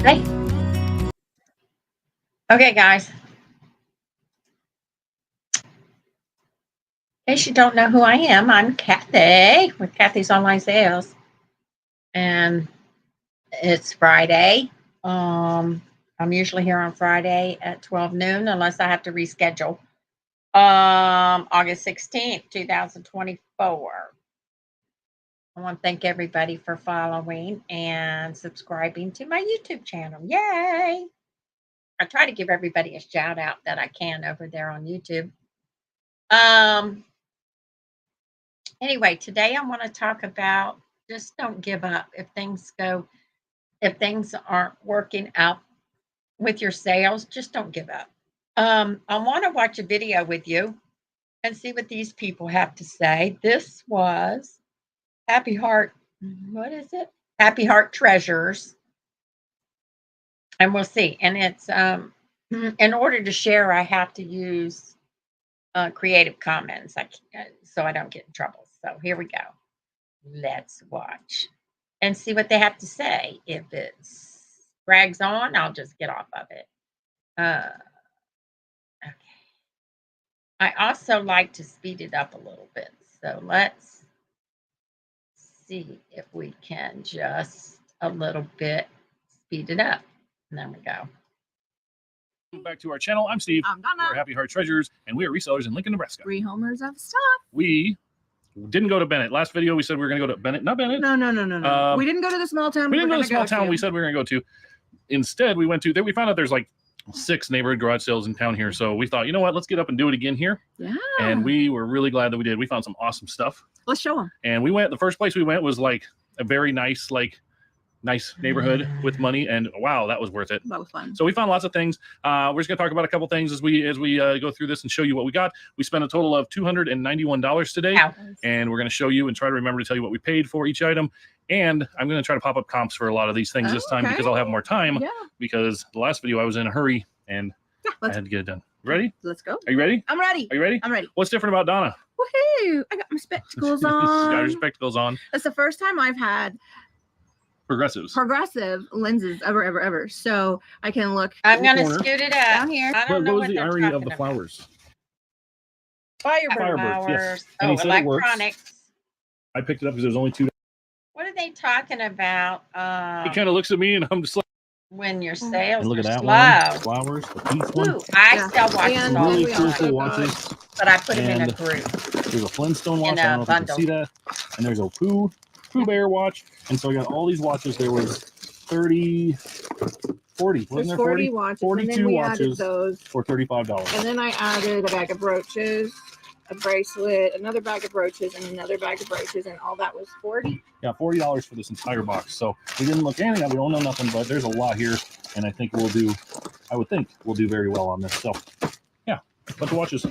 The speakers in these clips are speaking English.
Hey. Okay, guys. In case you don't know who I am, I'm Kathy with Kathy's Online Sales. And it's Friday. I'm usually here on Friday at 12 noon, unless I have to reschedule. August 16th, 2024. I want to thank everybody for following and subscribing to my YouTube channel. Yay! I try to give everybody a shout out that I can over there on YouTube. Anyway, today I want to talk about just don't give up if things aren't working out with your sales, just don't give up. I want to watch a video with you and see what these people have to say. This was Happy Heart, what is it? Happy Heart Treasures. And we'll see. And it's in order to share, I have to use Creative Commons so I don't get in trouble. So here we go. Let's watch and see what they have to say. If it drags on, I'll just get off of it. Okay. I also like to speed it up a little bit. So let's see if we can just a little bit speed it up. And there we go. Back to our channel. I'm Steve. I'm Donna. We're Happy Heart Treasures, and we are resellers in Lincoln, Nebraska. Rehomers of stuff. We didn't go to Bennett. Last video, we said we were going to go to Bennett. Not Bennett. No. We didn't go to the small town. We didn't go to the small town we said we were going to go to. Instead, we went to, we found out there's like 6 neighborhood garage sales in town here. So we thought, you know what, let's get up and do it again here. Yeah. And we were really glad that we did. We found some awesome stuff. Let's show them. And the first place we went was like a very nice neighborhood with money, and wow, that was worth it. That was fun. So we found lots of things. We're just gonna talk about a couple things as we go through this and show you what we got. We spent a total of $291 today. Wow. And we're gonna show you and try to remember to tell you what we paid for each item. And I'm gonna try to pop up comps for a lot of these things this time because I'll have more time. Yeah. Because the last video I was in a hurry and I had to get it done. Ready? Let's go. Are you ready? I'm ready. Are you ready? I'm ready. What's different about Donna? Woohoo! I got my spectacles She's got her on. spectacles on. That's the first time I've had progressive lenses ever. So I can look. I'm going to corner. scoot it Down up. here. I don't know What what was the they're irony of talking the about. flowers? Firebird. Firebird, yes. Flowers. And he Oh, said it works. electronics. I picked it up because it was only $2. What are they talking about? He kind of looks at me and I'm just like, When your sales and look at are that slow. one. Flowers, the pink one. Ooh, I Yeah. sell watches And all Really the we cool, also time, cool got- watches. but I put them in a And group. There's a Flintstone watch. In I a don't know if you bundle. can see that. And there's a Pooh Bear watch. And so I got all these watches. There was 40. Wasn't There's there 40 watches. 42 and then we watches added those. for $35. And then I added a bag of brooches, a bracelet, another bag of brooches, and another bag of brooches, and all that was 40. Yeah, $40 for this entire box. So we didn't look anything up. We don't know nothing, but there's a lot here. And I think I would think we'll do very well on this. So yeah, bunch of watches.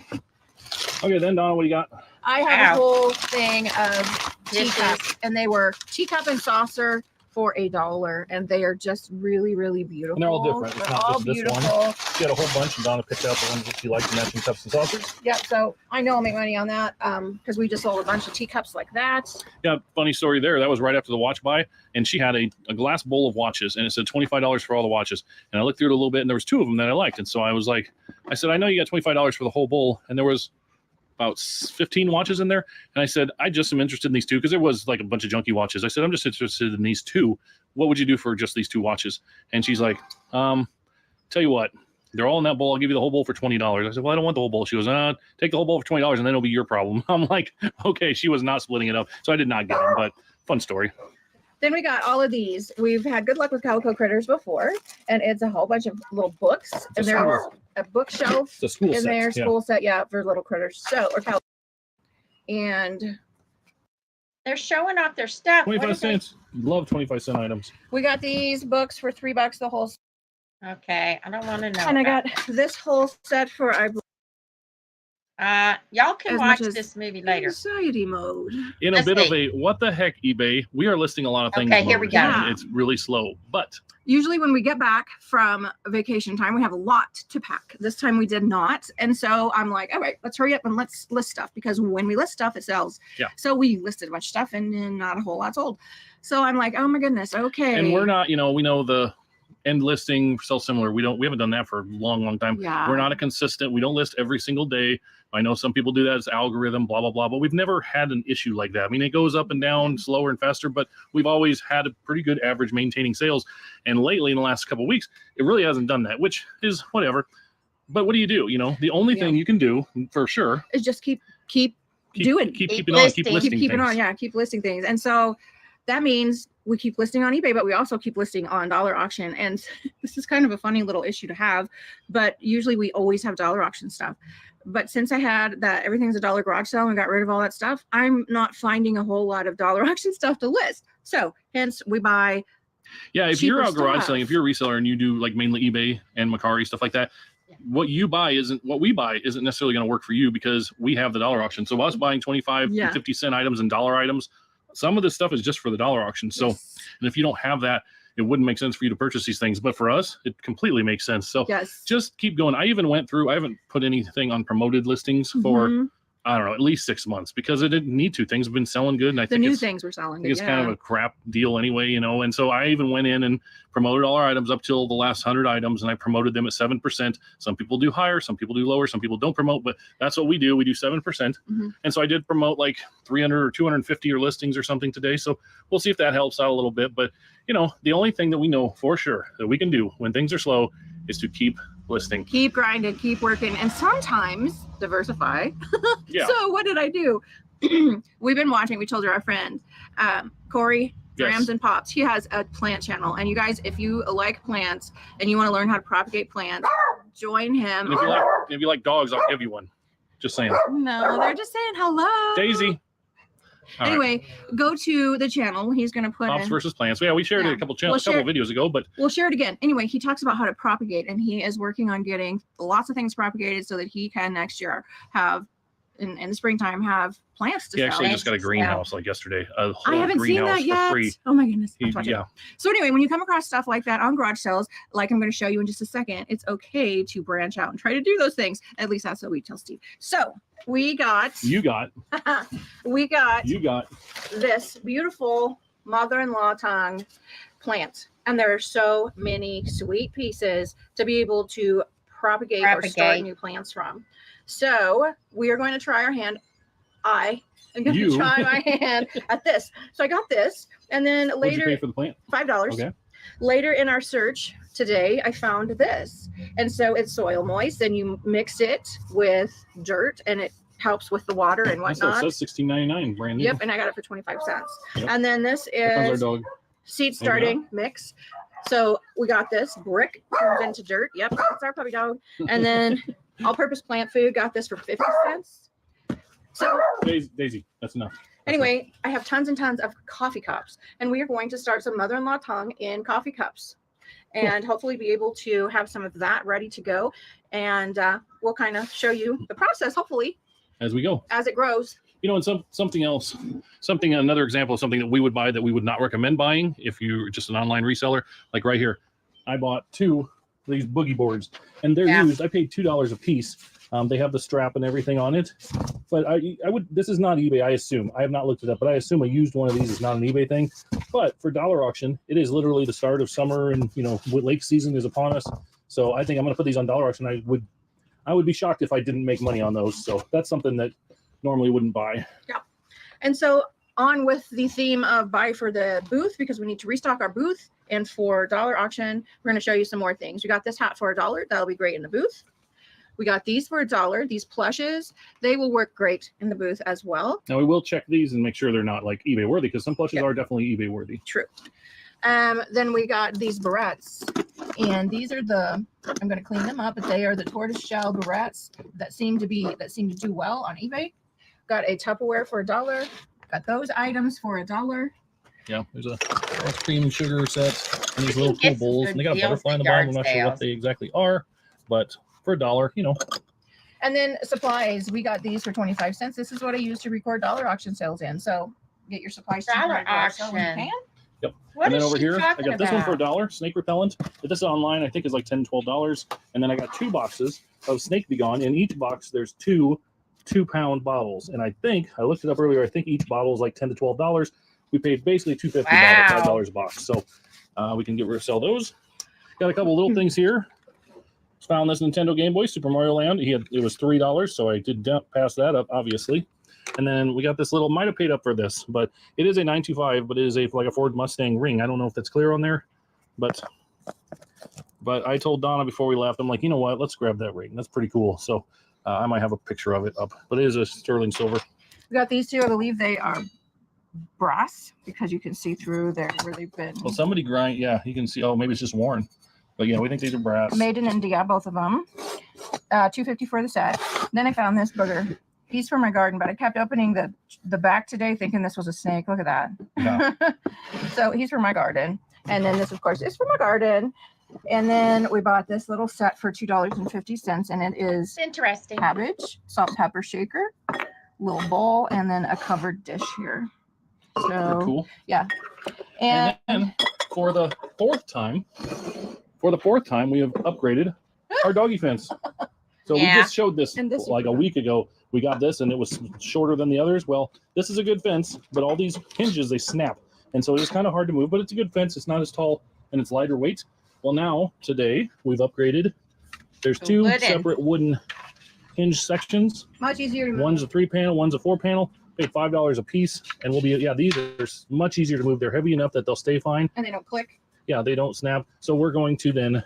Okay, then Donna, what do you got? I have Ow. a whole thing of teacups, and they were teacup and saucer for $1, and they are just really beautiful. And they're all different. It's They're not all just this one. beautiful. She had a whole bunch, and Donna picked out the ones that she liked, matching cups and saucers. Yeah, so I know I'll make money on that because we just sold a bunch of teacups like that. Yeah, funny story there. That was right after the watch buy, and she had a glass bowl of watches, and it said $25 for all the watches. And I looked through it a little bit, and there was 2 of them that I liked, and so I was like, I said, I know you got $25 for the whole bowl, and there was about 15 watches in there, and I said, I just am interested in these 2 because there was like a bunch of junky watches. I said, I'm just interested in these 2. What would you do for just these 2 watches? And she's like, tell you what, they're all in that bowl. I'll give you the whole bowl for $20. I said, well, I don't want the whole bowl. She goes, take the whole bowl for $20 and then it'll be your problem. I'm like, okay, she was not splitting it up. So I did not get them, but fun story. Then we got all of these. We've had good luck with Calico Critters before, and it's a whole bunch of little books, and there's a bookshelf It's a school in set. there, Yeah. school set, yeah, for little critters. So, or Calico. And They're showing off their stuff. What 25 is it? cents. Love 25-cent items. we got these books for $3 the whole. Okay, I don't want to know. And I about got this whole set for y'all can as watch much as this movie later. Society mode. In a Let's bit of see. a what the heck eBay, we are listing a lot of things. Okay, here we mode, go. and It's really slow, but Usually when we get back from vacation time, we have a lot to pack. This time we did not. And so I'm like, all right, let's hurry up and let's list stuff because when we list stuff, it sells. Yeah. So we listed a bunch of stuff and not a whole lot sold. So I'm like, oh my goodness. Okay. and we're not, we know the end listing, sell similar. We haven't done that for a long time. Yeah. We're not a consistent. We don't list every single day. I know some people do that as algorithm, blah, blah, blah, but we've never had an issue like that. I mean, it goes up and down, slower and faster, but we've always had a pretty good average maintaining sales. And lately in the last couple of weeks, it really hasn't done that, which is whatever. But what do? You know, the only thing you can do for sure is just keep doing, keep Keep keeping on, listing. keep listing keep keeping things. on. Yeah. Keep listing things. And so that means we keep listing on eBay, but we also keep listing on dollar auction. And this is kind of a funny little issue to have, but usually we always have dollar auction stuff. But since I had that everything's a dollar garage sale and got rid of all that stuff, I'm not finding a whole lot of dollar auction stuff to list. So hence we buy. Yeah, if you're cheaper out garage stuff. selling, if you're a reseller and you do like mainly eBay and Macari, stuff like that, what we buy isn't necessarily going to work for you because we have the dollar auction. So us buying 25 Yeah. and 50 cent items and dollar items, some of this stuff is just for the dollar auction. So, Yes. and if you don't have that, it wouldn't make sense for you to purchase these things. But for us, it completely makes sense. So Yes. just keep going. I haven't put anything on promoted listings for, Mhm. I don't know, at least 6 months because it didn't need to. Things have been selling good. And I The think new it's, things we're selling. I think it's kind of a crap deal anyway, you know. And so I even went in and promoted all our items up till the last 100 items, and I promoted them at 7%. Some people do higher, some people do lower, some people don't promote, but that's what we do. We do 7%. Mhm. And so I did promote like 300 or 250 or listings or something today. So we'll see if that helps out a little bit. But you know, the only thing that we know for sure that we can do when things are slow is to keep listing. keep grinding, keep working, and sometimes diversify. Yeah. So what did I do? We've been watching. We told our friend Corey Yes. Drams and Pops. He has a plant channel, and you guys, if you like plants and you want to learn how to propagate plants, join him. And if you like dogs, I'll give you one. Just saying. No, they're just saying hello. Daisy. All right. Anyway, go to the channel. He's going to put Pops in. versus plants. Yeah, we shared it Yeah. a couple We'll share- videos ago, but We'll share it again. Anyway, he talks about how to propagate, and he is working on getting lots of things propagated so that he can next year have in the springtime have plants to he sell. actually just got a Yeah. greenhouse like yesterday. A whole I haven't seen greenhouse that yet. for free. Oh my goodness. He- Let's watch it. yeah. So anyway, when you come across stuff like that on garage sales, like I'm going to show you in just a second, it's okay to branch out and try to do those things. At least that's what we tell Steve. So we got You got this beautiful mother-in-law tongue plant, and there are so many sweet pieces to be able to propagate or start Propagate. new plants from. So we are going to try our hand. I am going to You. try my hand at this. So I got this, and then What'd you later pay for the plant? $5. Okay. Later in our search today, I found this. And so it's soil moist, and you mix it with dirt, and it helps with the water and That's what it whatnot. says $16.99 brand new. Yep, and I got it for 25 cents. Yep. And then this Here comes is our dog. seed starting mix. So we got this brick turns into dirt. Yep, that's our puppy dog. And then all-purpose plant food, got this for 50 cents. So Daisy, that's enough. anyway, I have tons and tons of coffee cups, and we are going to start some mother-in-law tongue in coffee cups, and hopefully be able to have some of that ready to go. And we'll kind of show you the process, hopefully, As we go. as it grows. You know, and another example of something that we would buy that we would not recommend buying if you're just an online reseller, like right here. I bought 2 of these boogie boards, and they're Yeah. used. I paid $2 a piece. They have the strap and everything on it, but I would. This is not eBay. I assume. I have not looked it up, but I assume a used one of these is not an eBay thing. But for dollar auction, it is literally the start of summer, and you know, lake season is upon us. So I think I'm going to put these on dollar auction. I would be shocked if I didn't make money on those. So that's something that normally wouldn't buy. And so on with the theme of buy for the booth, because we need to restock our booth. And for dollar auction, we're going to show you some more things. We got this hat for $1. That'll be great in the booth. We got these for $1. These plushes, they will work great in the booth as well. Now we will check these and make sure they're not like eBay worthy, because some plushes Yep. are definitely eBay worthy. True. Then we got these barrettes, and these are I'm going to clean them up, but they are the tortoise shell barrettes that seem to do well on eBay. Got a Tupperware for $1. Got those items for $1. Yeah, there's a cream and sugar set and these little cool It's bowls, good and they got a deals butterfly in the at bottom. I'm yard not sure what sales. they exactly are, but for $1, you know. And then supplies, we got these for 25 cents. This is what I use to record dollar auction sales in. So get your supplies cheaper Dollar at garage sale when you auction. can. What And then is over she here, I talking got this one for about? $1, snake repellent. This is online, I think is like $10, $12. And then I got 2 boxes of Snake Be Gone. In each box, there's 2-pound bottles. And I looked it up earlier, I think each bottle is like $10 to $12. We paid basically $2.50 Wow. $5 a box. So we can sell those. Got a couple little things here. Found this Nintendo Game Boy, Super Mario Land. It was $3, so I did pass that up, obviously. And then we got this little, might have paid up for this, but it is a 925, but it is like a Ford Mustang ring. I don't know if that's clear on there, but I told Donna before we left, I'm like, you know what? Let's grab that ring. That's pretty cool. So I might have a picture of it up, but it is a sterling silver. We got these two. I believe they are brass because you can see through there where they've been. Well, somebody grind. Yeah, you can see. Oh, maybe it's just worn. But yeah, we think these are brass. Made in India, both of them. $250 for the set. Then I found this booger. He's for my garden, but I kept opening the back today thinking this was a snake. Look at that. Yeah. So he's for my garden. And then this, of course, is for my garden. And then we bought this little set for $2.50, and it is It's interesting. cabbage, salt, pepper shaker, little bowl, and then a covered dish here. So Very cool. yeah. And And then for the fourth time, we have upgraded our doggy fence. So Yeah. we just showed this And this- like a week ago. We got this and it was shorter than the others. Well, this is a good fence, but all these hinges, they snap. And so it's kind of hard to move, but it's a good fence. It's not as tall and it's lighter weight. Well, now today we've upgraded. There's The two wooden. separate wooden hinge sections. much easier to move. One's a 3-panel, one's a 4-panel. Paid $5 a piece, and we'll be these are much easier to move. They're heavy enough that they'll stay fine. And they don't click. Yeah, they don't snap. So we're going to then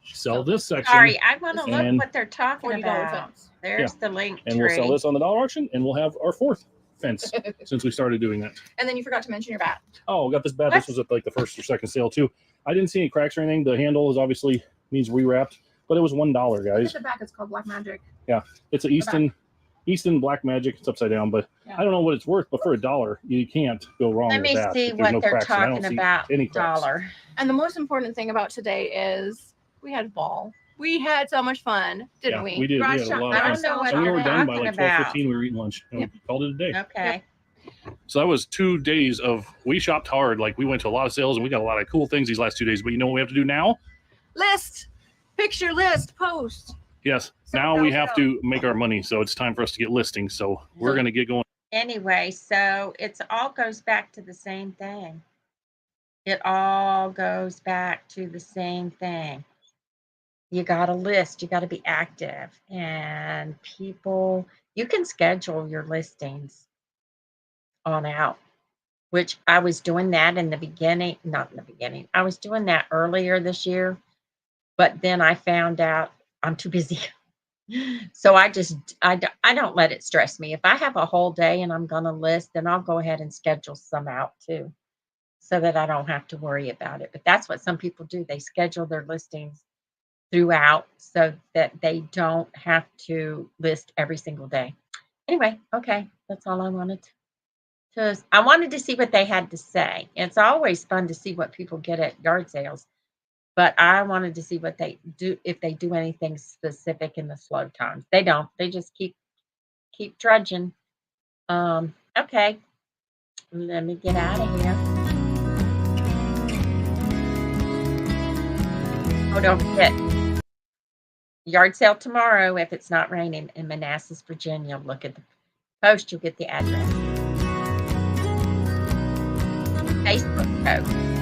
sell this section, Sorry, I want to look And what they're talking $40 about. fence. There's the link and we'll sell tree. this on the dollar auction, and we'll have our fourth fence since we started doing that. And then you forgot to mention your bat. Oh, we got this bat. This was at like the first or second sale too. I didn't see any cracks or anything. The handle is obviously needs rewrapped, but it was $1, Look guys. at the back. It's called Black Magic. It's an Easton Black Magic. It's upside down, but Yeah. I don't know what it's worth. But for $1, you can't go wrong Let with me that. see if there's what no they're cracks, and I don't talking see about. any cracks. Dollar. And the most important thing about today is we had a ball. We had so much fun, didn't Yeah, we? we did. We Garage had a sale- lot of I garage don't know sale what And we they're were done by talking like about. 12:15. We were eating lunch. And we called it a day. Okay. So that was 2 days of we shopped hard. Like we went to a lot of sales and we got a lot of cool things these last 2 days. But you know what we have to do now? List, picture list, post. Yes. So Now we sell, have to make our money. So it's time for us to get listings. So we're going to get going. Anyway, so it's all goes back to the same thing. It all goes back to the same thing. You got to list, you got to be active, and people, you can schedule your listings on out, which I was doing that in the beginning, not in the beginning. I was doing that earlier this year, but then I found out I'm too busy. So I don't let it stress me. If I have a whole day and I'm going to list, then I'll go ahead and schedule some out too, so that I don't have to worry about it. But that's what some people do. They schedule their listings throughout so that they don't have to list every single day. Anyway, okay, that's all I wanted I wanted to see what they had to say. It's always fun to see what people get at yard sales, but I wanted to see what they do, if they do anything specific in the slow times. They don't. They just keep trudging. Okay, let me get out of here. Oh, don't forget, yard sale tomorrow if it's not raining in Manassas, Virginia. Look at the post, you'll get the address. Facebook post.